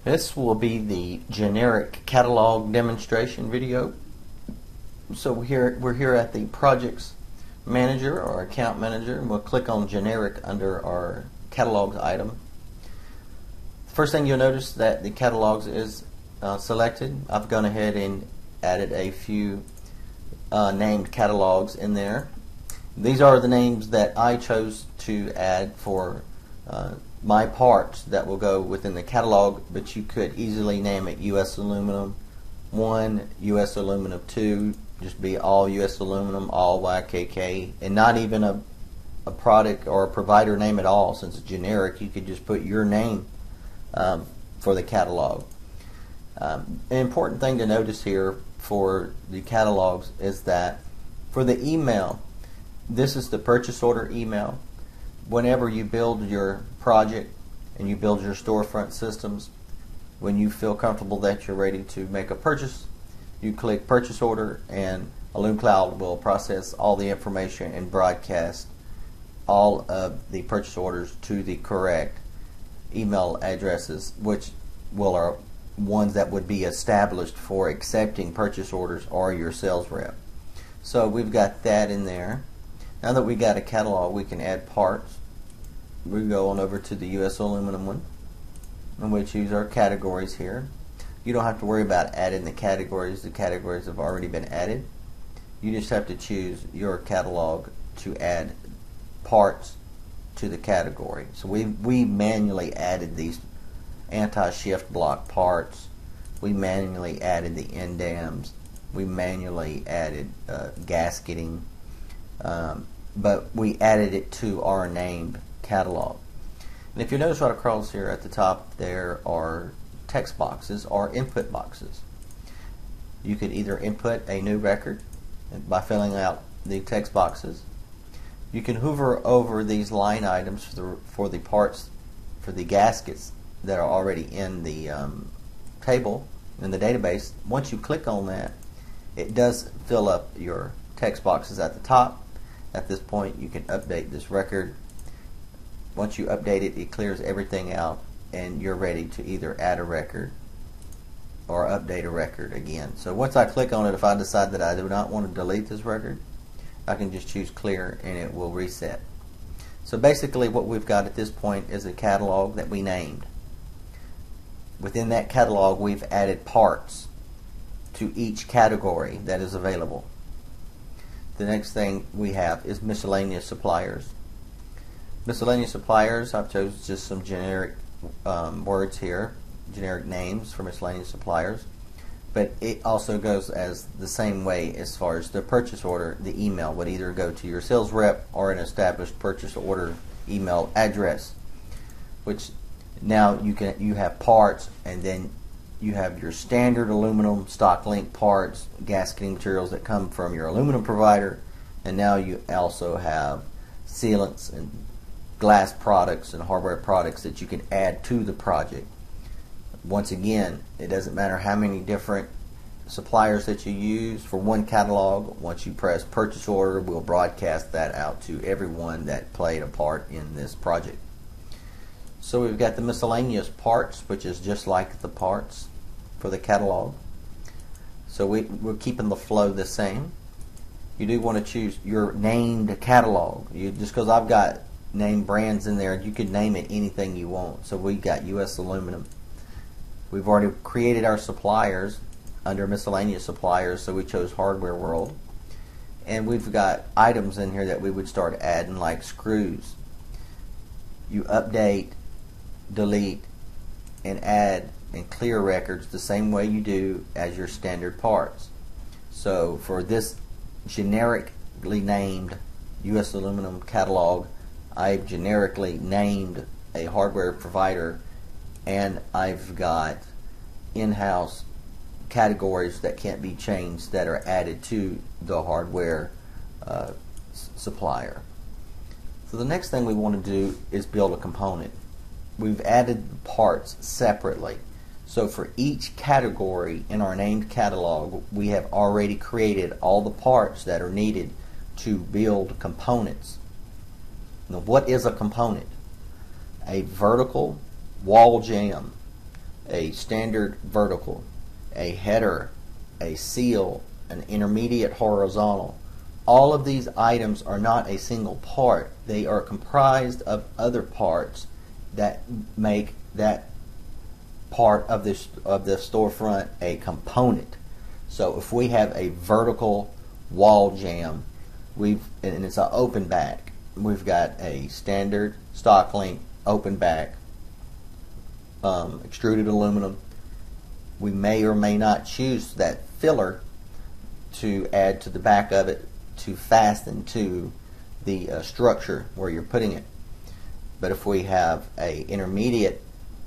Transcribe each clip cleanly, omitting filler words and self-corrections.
This will be the generic catalog demonstration video. So we're here at the projects manager or account manager, and we'll click on generic under our catalogs item. First thing you'll notice that the catalogs is selected. I've gone ahead and added a few named catalogs in there. These are the names that I chose to add for my parts that will go within the catalog, but you could easily name it US Aluminum 1, US Aluminum 2, just be all US Aluminum, all YKK, and not even a product or a provider name at all. Since it's generic, you could just put your name for the catalog. An important thing to notice here for the catalogs is that for the email, this is the purchase order email. Whenever you build your project and you build your storefront systems, when you feel comfortable that you're ready to make a purchase, you click purchase order, and AlumeCloud will process all the information and broadcast all of the purchase orders to the correct email addresses, which are ones that would be established for accepting purchase orders or your sales rep. So we've got that in there. Now that we got a catalog, we can add parts. We go on over to the US Aluminum one, and we choose our categories here. You don't have to worry about adding the categories. The categories have already been added. You just have to choose your catalog to add parts to the category. So we manually added these anti-shift block parts. We manually added the end dams. We manually added gasketing. But we added it to our named catalog. And if you notice right across here at the top, there are text boxes or input boxes. You could either input a new record by filling out the text boxes. You can hover over these line items for the parts, for the gaskets that are already in the table, in the database. Once you click on that, it does fill up your text boxes at the top. At this point, you can update this record. Once you update it, it clears everything out, and you're ready to either add a record or update a record again. So once I click on it, if I decide that I do not want to delete this record, I can just choose clear and it will reset. So basically what we've got at this point is a catalog that we named. Within that catalog, we've added parts to each category that is available. The next thing we have is miscellaneous suppliers. Miscellaneous suppliers, I've chosen just some generic words here, generic names for miscellaneous suppliers, but it also goes as the same way as far as the purchase order. The email would either go to your sales rep or an established purchase order email address, which now you have parts, and then you have your standard aluminum stock link parts, gasketing materials that come from your aluminum provider, and now you also have sealants and glass products and hardware products that you can add to the project. Once again, it doesn't matter how many different suppliers that you use for one catalog. Once you press purchase order, we'll broadcast that out to everyone that played a part in this project. So we've got the miscellaneous parts, which is just like the parts for the catalog. So we're keeping the flow the same. You do want to choose your named catalog. Just because I've got named brands in there, you could name it anything you want. So we got US Aluminum. We've already created our suppliers under miscellaneous suppliers, so we chose Hardware World. And we've got items in here that we would start adding, like screws. You update, delete, and add and clear records the same way you do as your standard parts. So for this generically named US Aluminum catalog, I've generically named a hardware provider, and I've got in-house categories that can't be changed that are added to the hardware supplier. So the next thing we want to do is build a component. We've added parts separately. So for each category in our named catalog, we have already created all the parts that are needed to build components. Now, what is a component? A vertical wall jamb a standard vertical, a header, a seal, an intermediate horizontal. All of these items are not a single part. They are comprised of other parts that make that part of the storefront a component. So if we have a vertical wall jamb, and it's an open back, we've got a standard stock length open back, extruded aluminum. We may or may not choose that filler to add to the back of it to fasten to the structure where you're putting it. But if we have a intermediate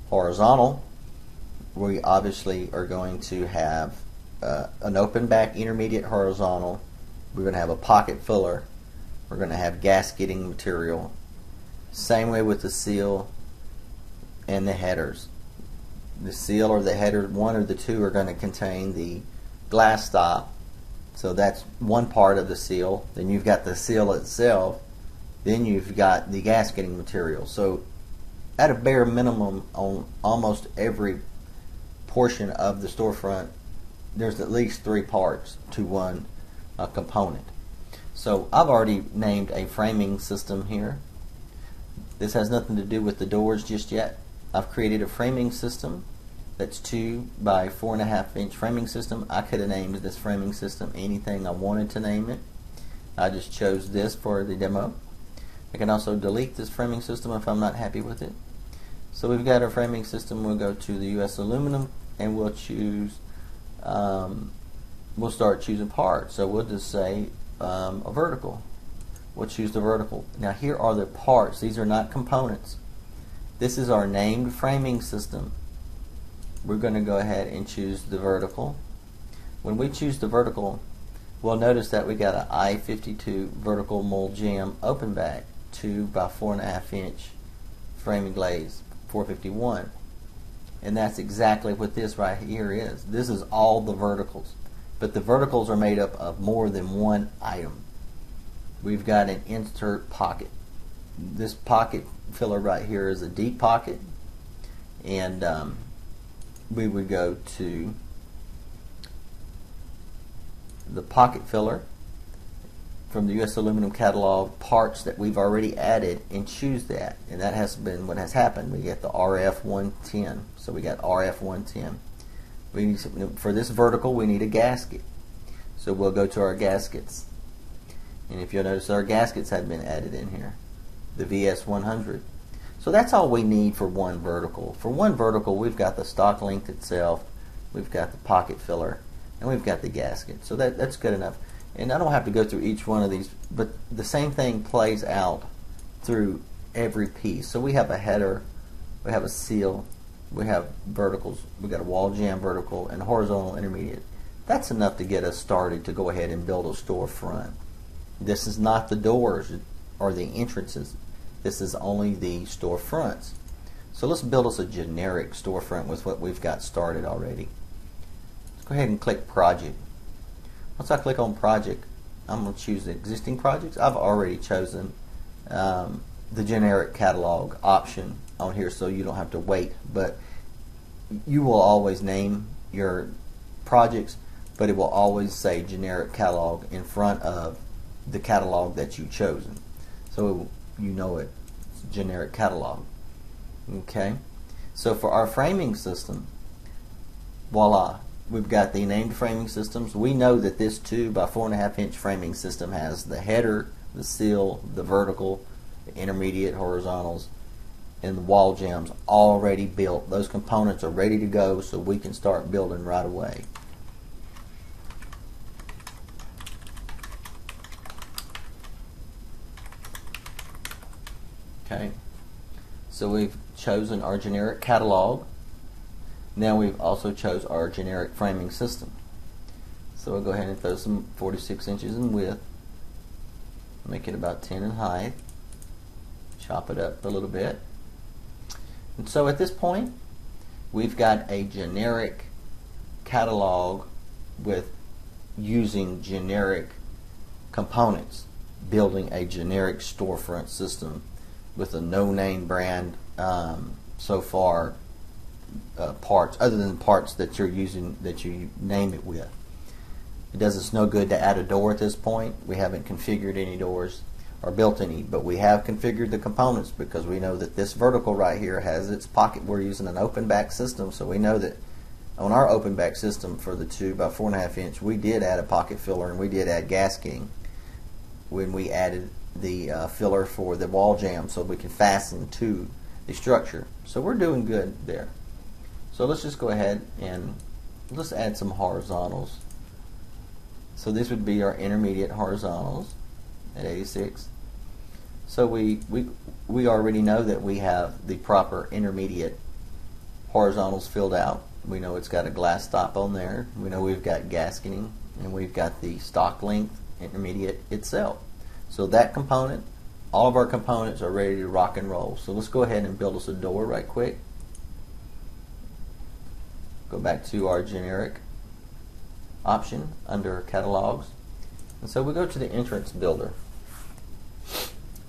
horizontal, we obviously are going to have an open back intermediate horizontal. We're going to have a pocket filler. We're going to have gasketing material. Same way with the seal and the headers. The seal or the header, one or the two, are going to contain the glass stop. So that's one part of the seal. Then you've got the seal itself. Then you've got the gasketing material. So at a bare minimum, on almost every portion of the storefront, there's at least 3 parts to one component. So I've already named a framing system here. This has nothing to do with the doors just yet. I've created a framing system that's 2 by 4.5 inch framing system. I could have named this framing system anything I wanted to name it. I just chose this for the demo. I can also delete this framing system if I'm not happy with it. So we've got our framing system. We'll go to the US aluminum and we'll choose, we'll start choosing parts. So we'll just say a vertical. We'll choose the vertical. Now here are the parts. These are not components. This is our named framing system. We're going to go ahead and choose the vertical. When we choose the vertical, we'll notice that we got an I-52 vertical mold jamb open back, 2 by 4.5 inch framing glaze, 451. And that's exactly what this right here is. This is all the verticals. But the verticals are made up of more than one item. We've got an insert pocket. This pocket filler right here is a deep pocket, and we would go to the pocket filler from the US Aluminum catalog, parts that we've already added, and choose that. And that has been what has happened. We get the RF 110. So we got RF 110. For this vertical, we need a gasket. So we'll go to our gaskets. And if you'll notice, our gaskets have been added in here. The VS 100. So that's all we need for one vertical. For one vertical, we've got the stock length itself, we've got the pocket filler, and we've got the gasket. So that's good enough. And I don't have to go through each one of these, but the same thing plays out through every piece. So we have a header, we have a seal, we have verticals, we got a wall jamb vertical and horizontal intermediate. That's enough to get us started to go ahead and build a storefront. This is not the doors or the entrances. This is only the storefronts. So let's build us a generic storefront with what we've got started already. Let's go ahead and click Project. Once I click on Project, I'm going to choose the existing projects. I've already chosen the generic catalog option on here, so you don't have to wait. But you will always name your projects, but it will always say generic catalog in front of the catalog that you've chosen. So you know it's generic catalog. Okay, so for our framing system, voila, we've got the named framing systems. We know that this 2 by 4.5 inch framing system has the header, the seal, the vertical, the intermediate horizontals, and the wall jambs already built. Those components are ready to go, so we can start building right away. Okay, so we've chosen our generic catalog. Now we've also chose our generic framing system. So we'll go ahead and throw some 46 inches in width, make it about 10 in height, chop it up a little bit. And so at this point, we've got a generic catalog with using generic components, building a generic storefront system with a no-name brand so far parts other than parts that you're using, that you name it with. It does us no good to add a door at this point. We haven't configured any doors or built any, but we have configured the components because we know that this vertical right here has its pocket. We're using an open back system, so we know that on our open back system for the 2 by 4.5 inch, we did add a pocket filler and we did add gasketing when we added the filler for the wall jamb so we can fasten to the structure. So we're doing good there. So let's just go ahead and let's add some horizontals. So this would be our intermediate horizontals at 86. So we already know that we have the proper intermediate horizontals filled out. We know it's got a glass stop on there. We know we've got gasketing, and we've got the stock length intermediate itself. So that component, all of our components are ready to rock and roll. So let's go ahead and build us a door right quick. Go back to our generic option under catalogs. And so we go to the entrance builder.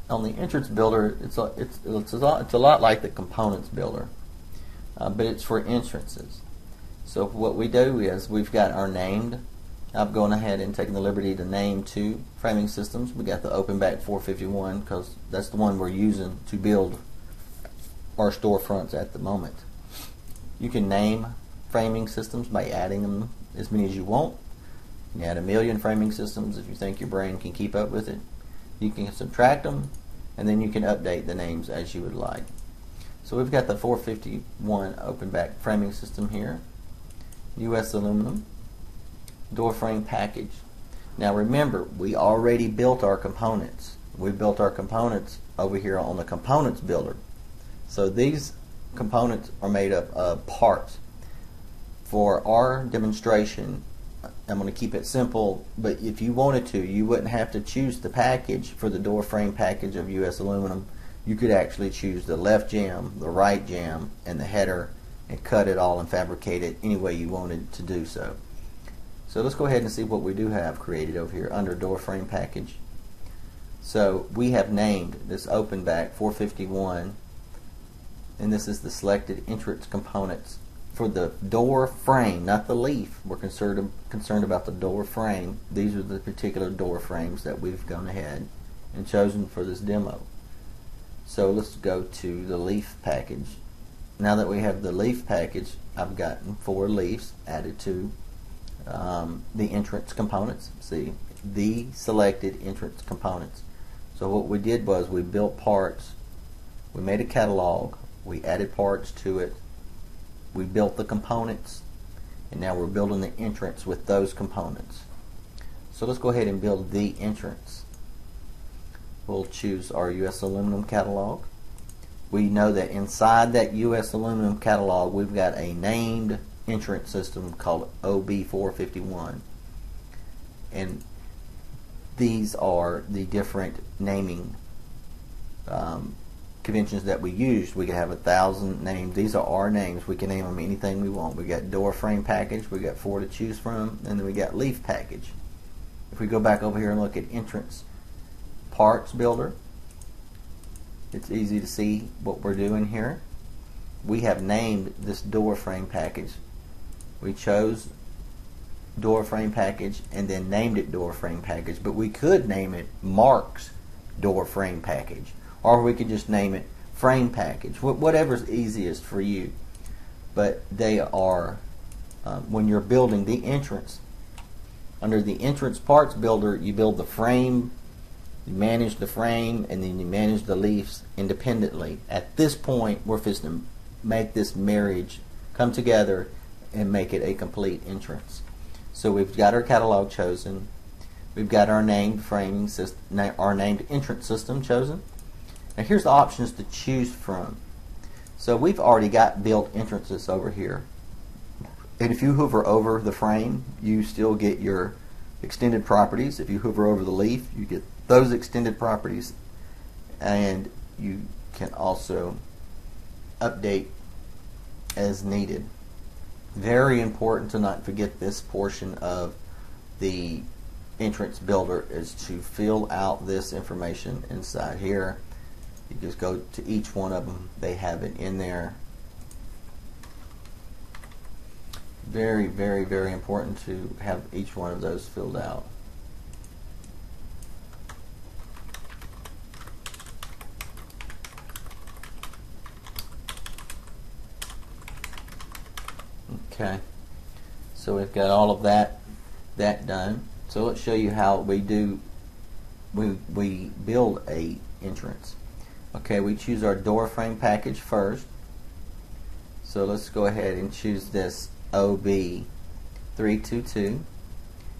On the entrance builder, it's a lot like the components builder, but it's for entrances. So what we do is we've got our named. I've gone ahead and taken the liberty to name 2 framing systems. We got the open back 451 because that's the one we're using to build our storefronts at the moment. You can name framing systems by adding them as many as you want. You can add 1,000,000 framing systems if you think your brain can keep up with it. You can subtract them, and then you can update the names as you would like. So we've got the 451 open back framing system here. US aluminum door frame package. Now remember, we already built our components. We built our components over here on the components builder. So these components are made up of parts. For our demonstration, I'm going to keep it simple, but if you wanted to, you wouldn't have to choose the package for the door frame package of US aluminum. You could actually choose the left jamb, the right jamb, and the header, and cut it all and fabricate it any way you wanted to do so. So let's go ahead and see what we do have created over here under door frame package. So we have named this open back 451, and this is the selected entrance components for the door frame, not the leaf. We're concerned about the door frame. These are the particular door frames that we've gone ahead and chosen for this demo. So let's go to the leaf package. Now that we have the leaf package, I've gotten 4 leaves added to the entrance components. See, the selected entrance components. So what we did was we built parts, we made a catalog, we added parts to it, we built the components, and now we're building the entrance with those components. So let's go ahead and build the entrance. We'll choose our US aluminum catalog. We know that inside that US aluminum catalog we've got a named entrance system called OB451, and these are the different naming conventions that we used. We could have 1,000 names. These are our names. We can name them anything we want. We got door frame package, we got 4 to choose from, and then we got leaf package. If we go back over here and look at entrance parts builder, it's easy to see what we're doing here. We have named this door frame package. We chose door frame package and then named it door frame package, but we could name it Mark's door frame package, or we could just name it frame package, whatever's easiest for you. But they are, when you're building the entrance, under the entrance parts builder, you build the frame, you manage the frame, and then you manage the leaves independently. At this point, we're just to make this marriage come together and make it a complete entrance. So we've got our catalog chosen, we've got our named framing system, our named entrance system chosen. Now here's the options to choose from. So we've already got built entrances over here, and if you hover over the frame, you still get your extended properties. If you hover over the leaf, you get those extended properties, and you can also update as needed. Very important to not forget this portion of the entrance builder is to fill out this information inside here. You just go to each one of them, they have it in there. very, very, very important to have each one of those filled out. Okay, so we've got all of that done. So let's show you how we build a entrance. Okay, we choose our door frame package first. So let's go ahead and choose this OB322.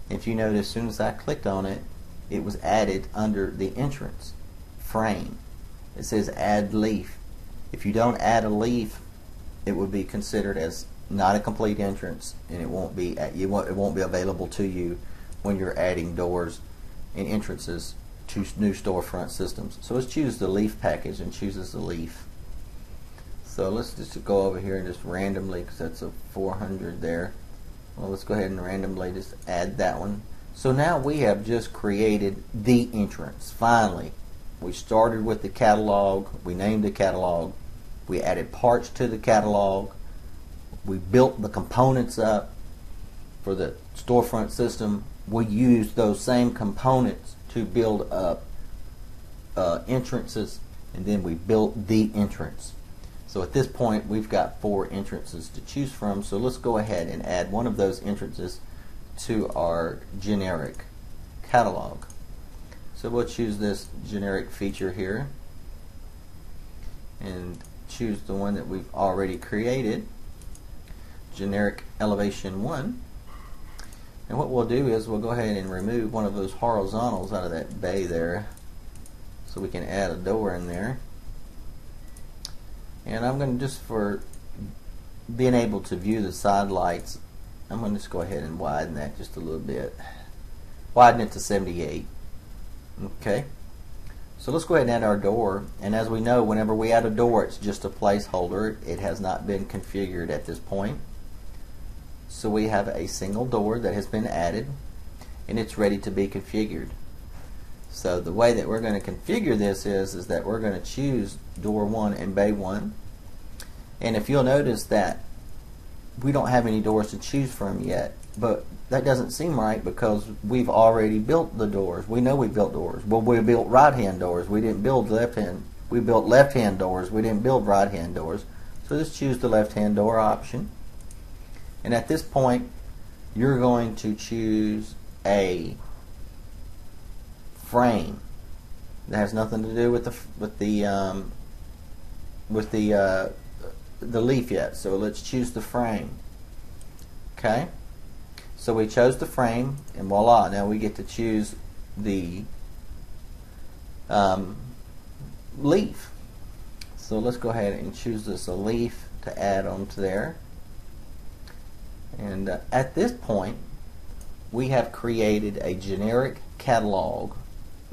If you notice, as soon as I clicked on it, it was added under the entrance frame. It says add leaf. If you don't add a leaf, it would be considered as not a complete entrance, and it won't be available to you when you're adding doors and entrances to new storefront systems. So let's choose the leaf package and chooses the leaf. So let's just go over here and just randomly, because that's a 400 there. Well, let's go ahead and randomly just add that one. So now we have just created the entrance. Finally, we started with the catalog, we named the catalog, we added parts to the catalog, we built the components up for the storefront system. We used those same components to build up entrances, and then we built the entrance. So at this point, we've got 4 entrances to choose from. So let's go ahead and add one of those entrances to our generic catalog. So we'll choose this generic feature here and choose the one that we've already created, generic elevation 1. And what we'll do is we'll go ahead and remove one of those horizontals out of that bay there, so we can add a door in there. And I'm going to, just for being able to view the side lights, I'm going to just go ahead and widen that just a little bit. Widen it to 78. Okay. So let's go ahead and add our door. And as we know, whenever we add a door, it's just a placeholder. It has not been configured at this point. So we have a single door that has been added, and it's ready to be configured. So the way that we're going to configure this is that we're going to choose door 1 and bay 1. And if you'll notice that we don't have any doors to choose from yet, but that doesn't seem right because we've already built the doors. We know we built doors. Well, we built right-hand doors. We didn't build left-hand. We built left-hand doors. We didn't build right-hand doors. So let's choose the left-hand door option. And at this point, you're going to choose a frame that has nothing to do with the leaf yet. So let's choose the frame. Okay. So we chose the frame, and voila! Now we get to choose the leaf. So let's go ahead and choose this a leaf to add onto there. And at this point, we have created a generic catalog.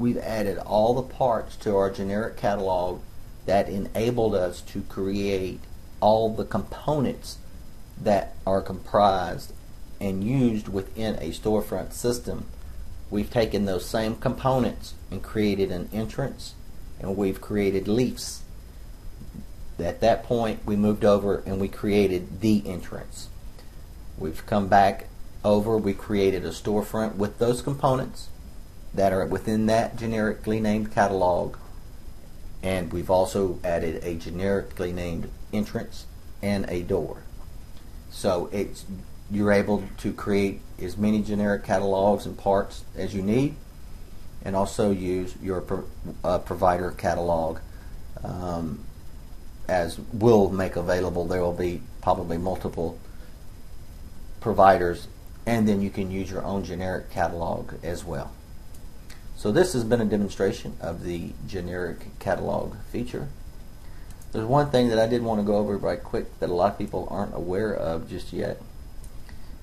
We've added all the parts to our generic catalog that enabled us to create all the components that are comprised and used within a storefront system. We've taken those same components and created an entrance, and we've created leaves. At that point, we moved over and we created the entrance. We've come back over, we created a storefront with those components that are within that generically named catalog, and we've also added a generically named entrance and a door. So you're able to create as many generic catalogs and parts as you need, and also use your provider catalog as we'll make available. There will be probably multiple providers, and then you can use your own generic catalog as well. So this has been a demonstration of the generic catalog feature. There's one thing that I did want to go over right quick that a lot of people aren't aware of just yet,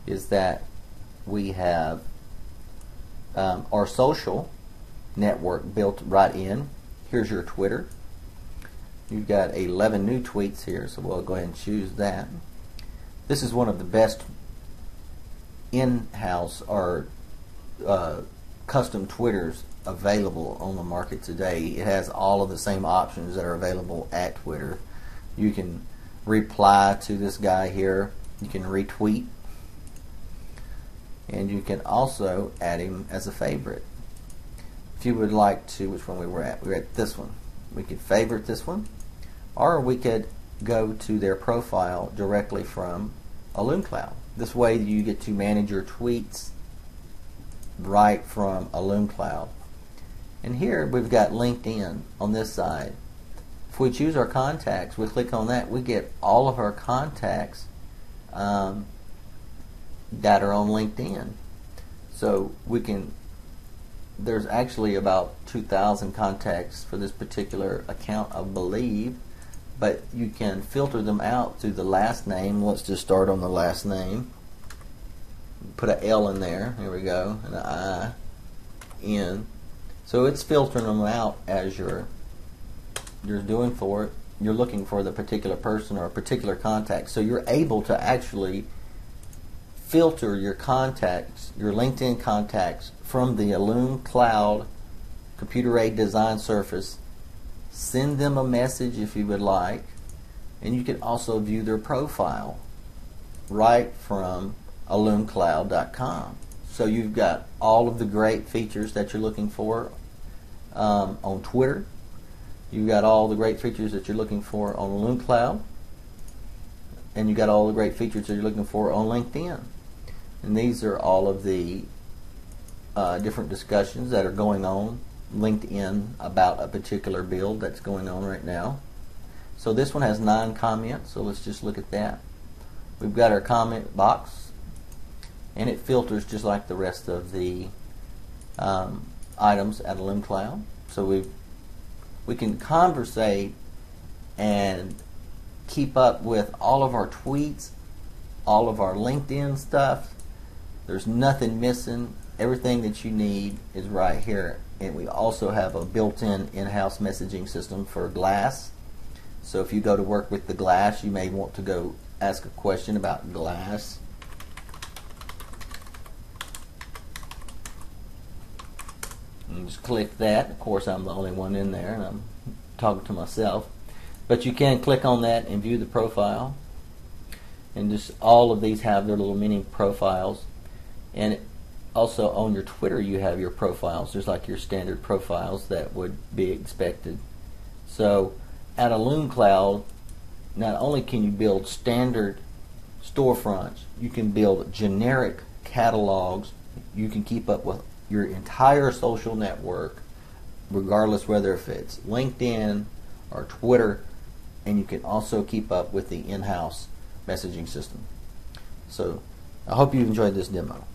is that we have our social network built right in. Here's your Twitter. You've got 11 new tweets here, so we'll go ahead and choose that. This is one of the best in-house or custom Twitters available on the market today. It has all of the same options that are available at Twitter. You can reply to this guy here. You can retweet. and you can also add him as a favorite. If you would like to, which one we were at this one. We could favorite this one, or we could go to their profile directly from AloomCloud. This way you get to manage your tweets right from AloomCloud. And here we've got LinkedIn on this side. If we choose our contacts, we click on that, we get all of our contacts that are on LinkedIn. So we can, there's actually about 2,000 contacts for this particular account, I believe, but you can filter them out through the last name. Let's just start on the last name. Put an L in there, here we go, and an I, N. So it's filtering them out as you're doing for it. You're looking for the particular person or a particular contact. So you're able to actually filter your contacts, your LinkedIn contacts, from the AloomCloud computer-aided design surface. Send them a message if you would like, and you can also view their profile right from AloomCloud.com. So you've got all of the great features that you're looking for on Twitter. You've got all the great features that you're looking for on AloomCloud, and you've got all the great features that you're looking for on LinkedIn. And these are all of the different discussions that are going on LinkedIn about a particular build that's going on right now. So this one has 9 comments, so let's just look at that. We've got our comment box, and it filters just like the rest of the items at AloomCloud. So we can conversate and keep up with all of our tweets, all of our LinkedIn stuff. There's nothing missing. Everything that you need is right here. And we also have a built-in in-house messaging system for Glass. So if you go to work with the Glass, you may want to go ask a question about Glass. And just click that. Of course, I'm the only one in there, and I'm talking to myself. But you can click on that and view the profile. And just all of these have their little mini profiles. And also on your Twitter, you have your profiles, just like your standard profiles that would be expected. So at AloomCloud, not only can you build standard storefronts, you can build generic catalogs. You can keep up with your entire social network, regardless whether if it's LinkedIn or Twitter, and you can also keep up with the in-house messaging system. So I hope you enjoyed this demo.